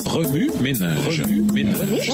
Remue ménage. Remue ménage.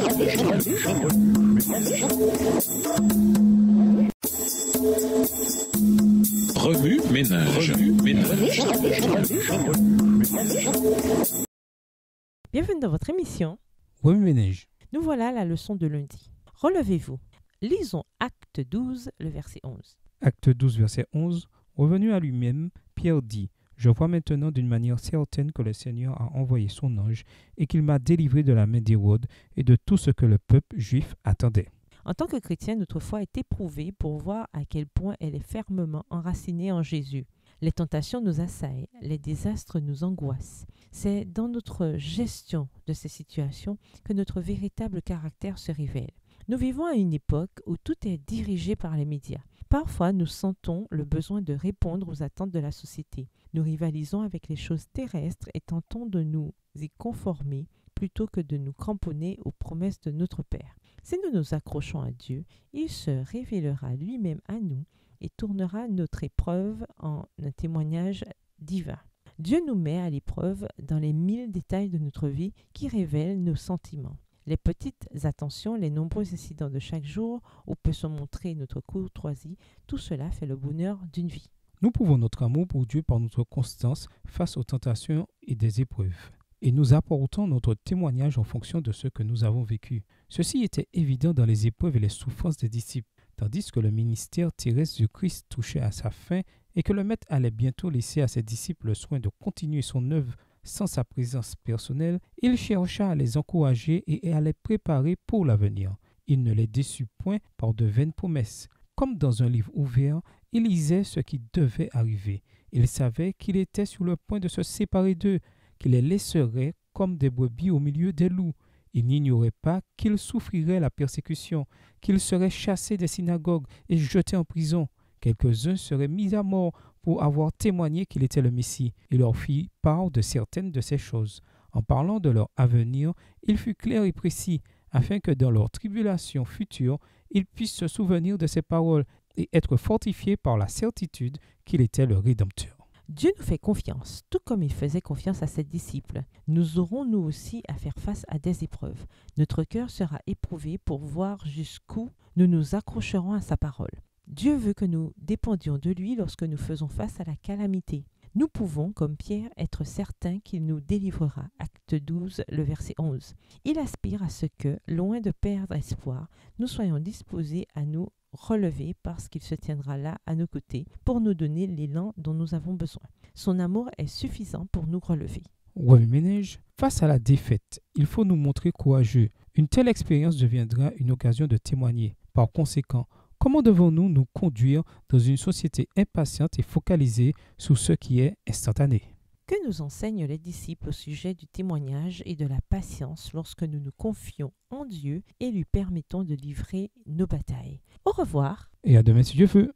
Bienvenue dans votre émission. Remue ménage. Nous voilà à la leçon de lundi. Relevez-vous. Lisons Acte 12, le verset 11. Acte 12, verset 11. Revenu à lui-même, Pierre dit: Je vois maintenant d'une manière certaine que le Seigneur a envoyé son ange et qu'il m'a délivré de la main d'Hérode et de tout ce que le peuple juif attendait. En tant que chrétien, notre foi est éprouvée pour voir à quel point elle est fermement enracinée en Jésus. Les tentations nous assaillent, les désastres nous angoissent. C'est dans notre gestion de ces situations que notre véritable caractère se révèle. Nous vivons à une époque où tout est dirigé par les médias. Parfois, nous sentons le besoin de répondre aux attentes de la société. Nous rivalisons avec les choses terrestres et tentons de nous y conformer plutôt que de nous cramponner aux promesses de notre Père. Si nous nous accrochons à Dieu, il se révélera lui-même à nous et tournera notre épreuve en un témoignage divin. Dieu nous met à l'épreuve dans les 1000 détails de notre vie qui révèlent nos sentiments. Les petites attentions, les nombreux incidents de chaque jour où peut se montrer notre courtoisie, tout cela fait le bonheur d'une vie. Nous prouvons notre amour pour Dieu par notre constance face aux tentations et des épreuves. Et nous apportons notre témoignage en fonction de ce que nous avons vécu. Ceci était évident dans les épreuves et les souffrances des disciples, tandis que le ministère terrestre du Christ touchait à sa fin et que le Maître allait bientôt laisser à ses disciples le soin de continuer son œuvre sans sa présence personnelle. Il chercha à les encourager et à les préparer pour l'avenir. Il ne les déçut point par de vaines promesses. Comme dans un livre ouvert, il lisait ce qui devait arriver. Il savait qu'il était sur le point de se séparer d'eux, qu'il les laisserait comme des brebis au milieu des loups. Il n'ignorait pas qu'il souffrirait la persécution, qu'il serait chassé des synagogues et jeté en prison. Quelques-uns seraient mis à mort pour avoir témoigné qu'il était le Messie. Il leur fit part de certaines de ces choses. En parlant de leur avenir, il fut clair et précis, afin que dans leur tribulation future, ils puissent se souvenir de ces paroles et être fortifiés par la certitude qu'il était le Rédempteur. Dieu nous fait confiance, tout comme il faisait confiance à ses disciples. Nous aurons nous aussi à faire face à des épreuves. Notre cœur sera éprouvé pour voir jusqu'où nous nous accrocherons à sa parole. Dieu veut que nous dépendions de lui lorsque nous faisons face à la calamité. Nous pouvons, comme Pierre, être certains qu'il nous délivrera. Acte 12, le verset 11. Il aspire à ce que, loin de perdre espoir, nous soyons disposés à nous relever parce qu'il se tiendra là à nos côtés pour nous donner l'élan dont nous avons besoin. Son amour est suffisant pour nous relever. Remue ménage. Face à la défaite, il faut nous montrer courageux. Une telle expérience deviendra une occasion de témoigner. Par conséquent, comment devons-nous nous conduire dans une société impatiente et focalisée sur ce qui est instantané? Que nous enseignent les disciples au sujet du témoignage et de la patience lorsque nous nous confions en Dieu et lui permettons de livrer nos batailles. Au revoir. Et à demain si Dieu veut.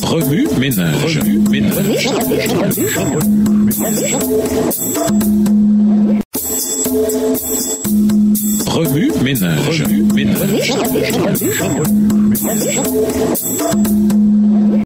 Remue ménage.